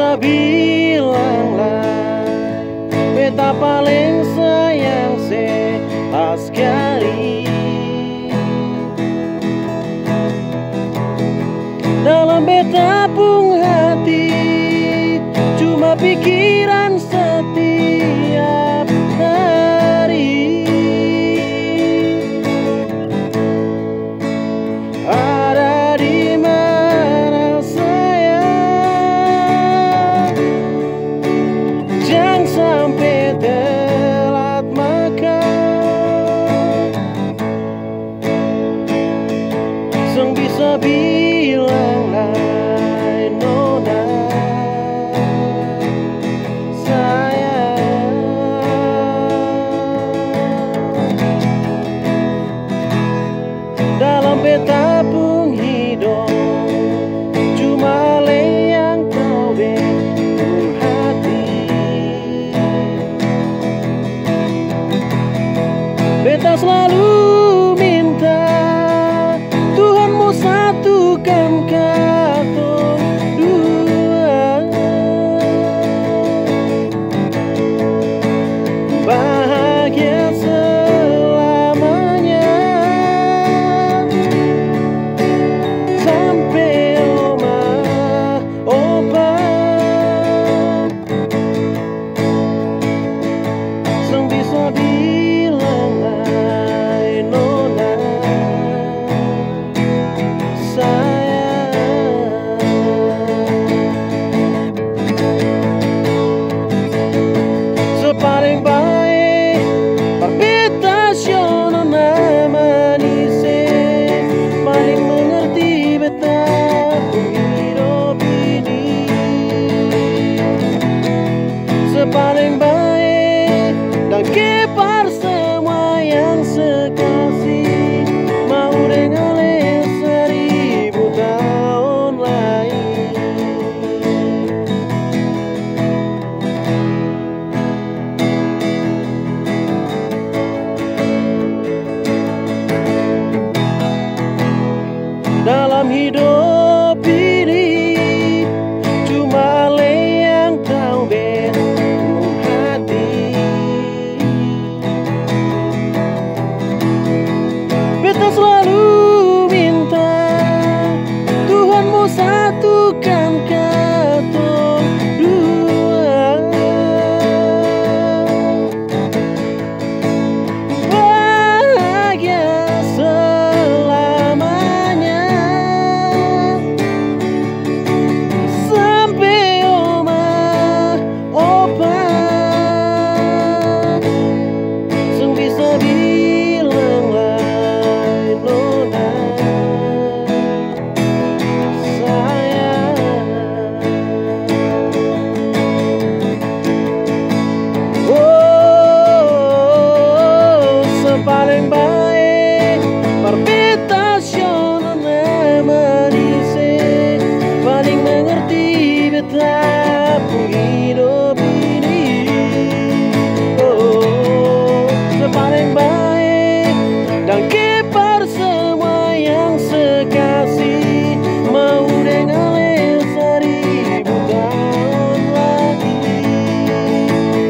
bisa bilanglah beta paling sayang sehat sekali. Dalam beta pung hati cuma pikiran setiap hari. Ada di mana sayang? Jangan sampai telat makan. Sang bisa bilanglah nona sayang. Dalam beta pun hidup cuma le yang kau betul hati. Beta selalu minta Tuhanmu satukan katong dua. Bahagia selamanya sampai oma opa. Sang bisa bilang hai nona sayang. Sepaling baik perbedaan nona manis, paling mengerti beta hidup ini. Sepaling baik dan kepar semua yang sekasih, mau dengan seribu tahun lagi. Dalam hidup ini cuma le yang tahu betul hati. Beta selalu minta Tuhanmu satukan katong dua. Bahagia selamanya sampai oma opa. Sang bisa bilanglah nona sayang. Oh, sepaling baik perbedaan manis, paling mengerti beta pun hidup ini. Oh, sepaling baik dan kepar semua yang sekasih, mau dengan seribu tahun lagi.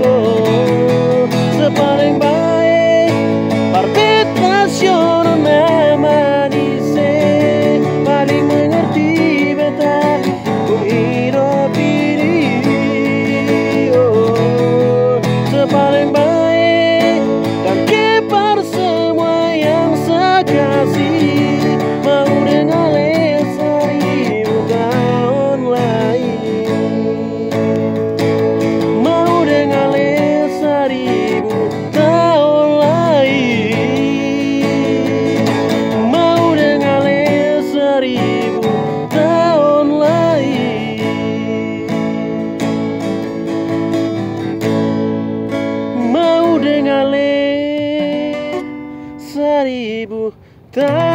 Oh, sepaling baik perbedaan manis, paling mengerti beta pun hidup ini. Oh, sepaling baik dan kepar semua yang sekasih, mau dengan seribu tahun lagi. Mau dengan seribu tahun lagi. Mau dengan seribu tahun lagi. Mau dengan seribu tahun.